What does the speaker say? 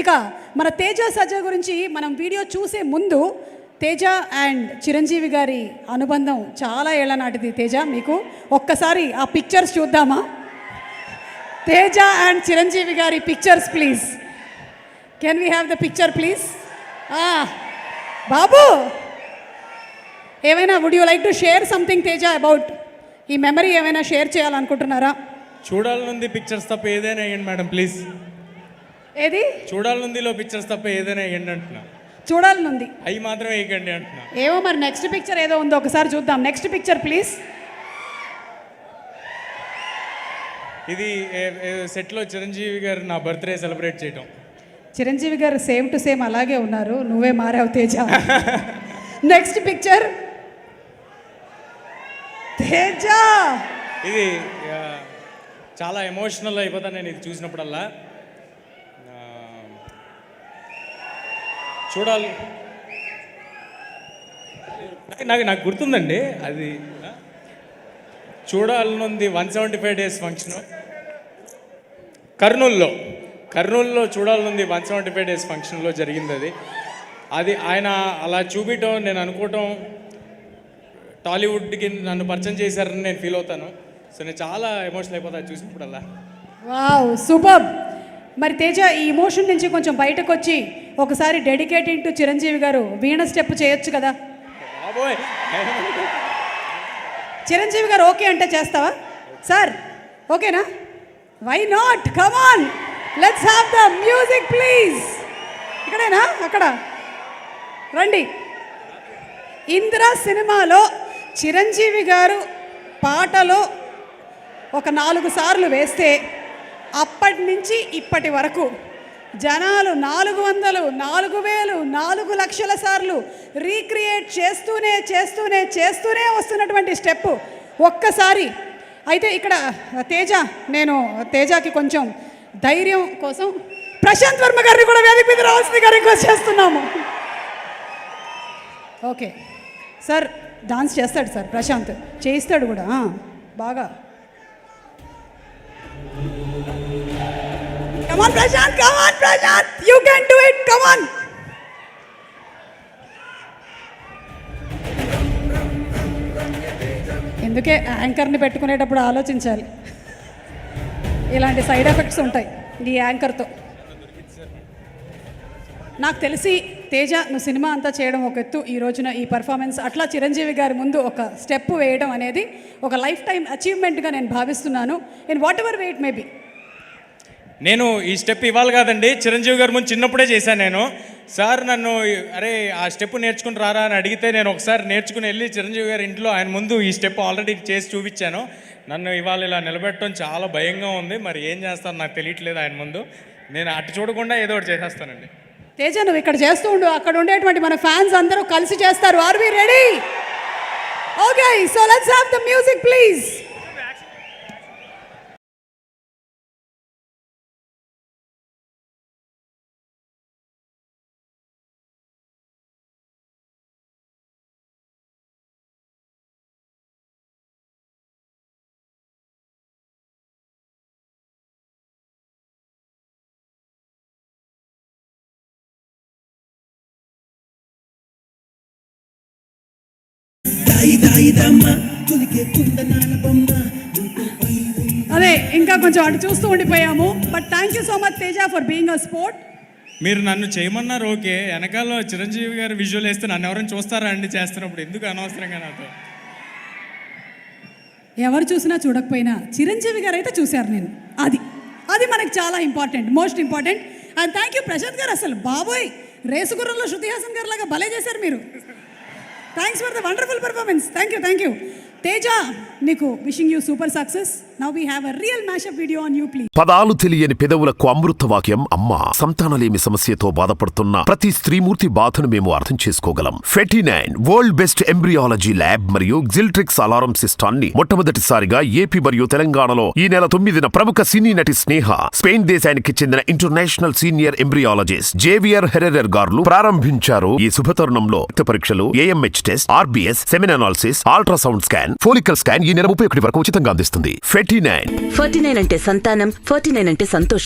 ఇక మన తేజ సజ్జా గురించి మనం వీడియో చూసే ముందు తేజ అండ్ చిరంజీవి గారి అనుబంధం చాలా ఏళ్ల నాటిది. తేజ, మీకు ఒక్కసారి ఆ పిక్చర్స్ చూద్దామా? తేజ అండ్ చిరంజీవి గారి pictures please. Can we have the picture please? బాబు, ఏమైనా would you like to share something Teja about ఈ మెమరీ? ఏమైనా షేర్ చేయాలనుకుంటున్నారా? చూడాలనుంది పిక్చర్స్ తప్ప ఏదైనా వేయండి మేడం ప్లీజ్. ఏది చూడాలనుందిలో పిక్చర్స్ తప్ప ఏదైనా వేయండి అంటున్నా. చూడాలనుంది అవి మాత్రం వేయకండి అంటున్నా. ఏమో మరి నెక్స్ట్ పిక్చర్ ఏదో ఉందో ఒకసారి చూద్దాం. Next picture please. ఇది సెట్లో చిరంజీవి గారు నా బర్త్డే సెలబ్రేట్ చేయటం. చిరంజీవి గారు సేమ్ టు సేమ్ అలాగే ఉన్నారు, నువ్వే మారావు తేజ. Next picture Teja. ఇది చాలా ఎమోషనల్ అయిపోతాను నేను ఇది చూసినప్పుడల్లా. చూడాలి నాకు గుర్తుందండి అది. చూడాలనుంది 175 days ఫంక్షన్ కర్నూలులో చూడాలనుంది 175 days ఫంక్షన్లో జరిగింది. అది ఆయన అలా చూపించడం, నేను అనుకోవటం టాలీవుడ్కి నన్ను పరిచయం చేశారని నేను ఫీల్ అవుతాను. సో నేను చాలా ఎమోషనల్ అయిపోతాను చూసినప్పుడల్లా. Wow, super. మరి తేజ, ఈ ఇమోషన్ నుంచి కొంచెం బయటకు వచ్చి ఒకసారి డెడికేటెడ్ టు చిరంజీవి గారు వీణ స్టెప్ చేయొచ్చు కదా? బాబోయ్, చిరంజీవి గారు ఓకే అంటే చేస్తావా సార్? ఓకేనా? Why not? Come on, let's have the music please. ఇక్కడేనా? అక్కడ రండి. ఇందిరా సినిమాలో చిరంజీవి గారు పాటలో ఒక 4 సార్లు వేస్తే అప్పటి నుంచి ఇప్పటి వరకు జనాలు 400, 4000, 4 లక్షల సార్లు రీక్రియేట్ చేస్తూనే వస్తున్నటువంటి స్టెప్ ఒక్కసారి. అయితే ఇక్కడ తేజ, నేను తేజకి కొంచెం ధైర్యం కోసం ప్రశాంత్ వర్మ గారిని కూడా వేదిక మీద రావాల్సిందిగా రిక్వెస్ట్ చేస్తున్నాము. ఓకే సార్, డాన్స్ చేస్తాడు సార్ ప్రశాంత్, చేయిస్తాడు కూడా బాగా. Come on Prashant, you can do it, come on. ఎందుకే యాంకర్ని పెట్టుకునేటప్పుడు ఆలోచించాలి, ఇలాంటి సైడ్ ఎఫెక్ట్స్ ఉంటాయి ఈ యాంకర్తో. నాకు తెలిసి తేజ, నువ్వు సినిమా అంతా చేయడం ఒక ఎత్తు, ఈ రోజున ఈ పర్ఫార్మెన్స్ అట్లా చిరంజీవి గారి ముందు ఒక స్టెప్ వేయడం అనేది ఒక లైఫ్ టైం అచీవ్మెంట్గా నేను భావిస్తున్నాను. In what ever way it may be. నేను ఈ స్టెప్ ఇవ్వాలి కాదండి, చిరంజీవి గారి ముందు చిన్నప్పుడే చేశాను నేను. సార్ నన్ను అరే ఆ స్టెప్ నేర్చుకుని రారా అని అడిగితే నేను ఒకసారి నేర్చుకుని వెళ్ళి చిరంజీవి గారి ఇంట్లో ఆయన ముందు ఈ స్టెప్ ఆల్రెడీ చేసి చూపించాను. నన్ను ఇవాళ ఇలా నిలబెట్టడం చాలా భయంగా ఉంది. మరి ఏం చేస్తాను నాకు తెలియట్లేదు ఆయన ముందు. నేను అటు చూడకుండా ఏదో ఒకటి చేసేస్తానండి. తేజ, నువ్వు ఇక్కడ చేస్తూ ఉండు, అక్కడ ఉండేటువంటి మన ఫ్యాన్స్ అందరూ కలిసి చేస్తారు. Are we ready? Okay, so let's have the music please. అదే ఇంకా కొంచెం అటు చూస్తూ ఉండిపోయాము. But thank you so much Teja for being a sport. మీరు నన్ను చేయమన్నారు ఓకే, వెనకాల చిరంజీవి గారు విజువల్ వేస్తే నన్ను ఎవరైనా చూస్తారా అండి చేస్తున్నప్పుడు? ఎందుకు అనవసరంగా నాతో? ఎవరు చూసినా చూడకపోయినా చిరంజీవి గారు అయితే చూశారు నేను. అది మనకి చాలా important, most important. And thank you Prashant గారు, అసలు బాబోయ్ రేసుగుర్రంలో శృతి హాసన్ గారు లాగా భలే చేశారు మీరు. Thanks for the wonderful performance. Thank you Teja, నీకు wishing you super success. Now we have a real mashup video on you please. పదాలు తెలియని పెదవులకు అమృత వాక్యం అమ్మ. సంతానలేమి సమస్యతో బాధపడుతున్న ప్రతి స్త్రీమూర్తి బాధను మేము అర్థం చేసుకోగలం. 49 వరల్డ్ బెస్ట్ ఎంబ్రియాలజీ ల్యాబ్ మరియు జిల్ట్రిక్స్ అలారం సిస్టాన్ని మొట్టమొదటిసారిగా ఏపీ మరియు తెలంగాణలో ఈ నెల 9న ప్రముఖ సినీ నటి స్నేహ, స్పెయిన్ దేశానికి చెందిన international senior embryologist Javier Herrera గారు ప్రారంభించారు. ఈ శుభతరుణంలో రక్త పరీక్షలు, AMH test, RBS, సెమిన్ analysis, ultrasound scan, follicle scan ఈ నెల 31 వరకు ఉచితంగా అందిస్తుంది. 49 అంటే సంతానం, 49 అంటే సంతోషం.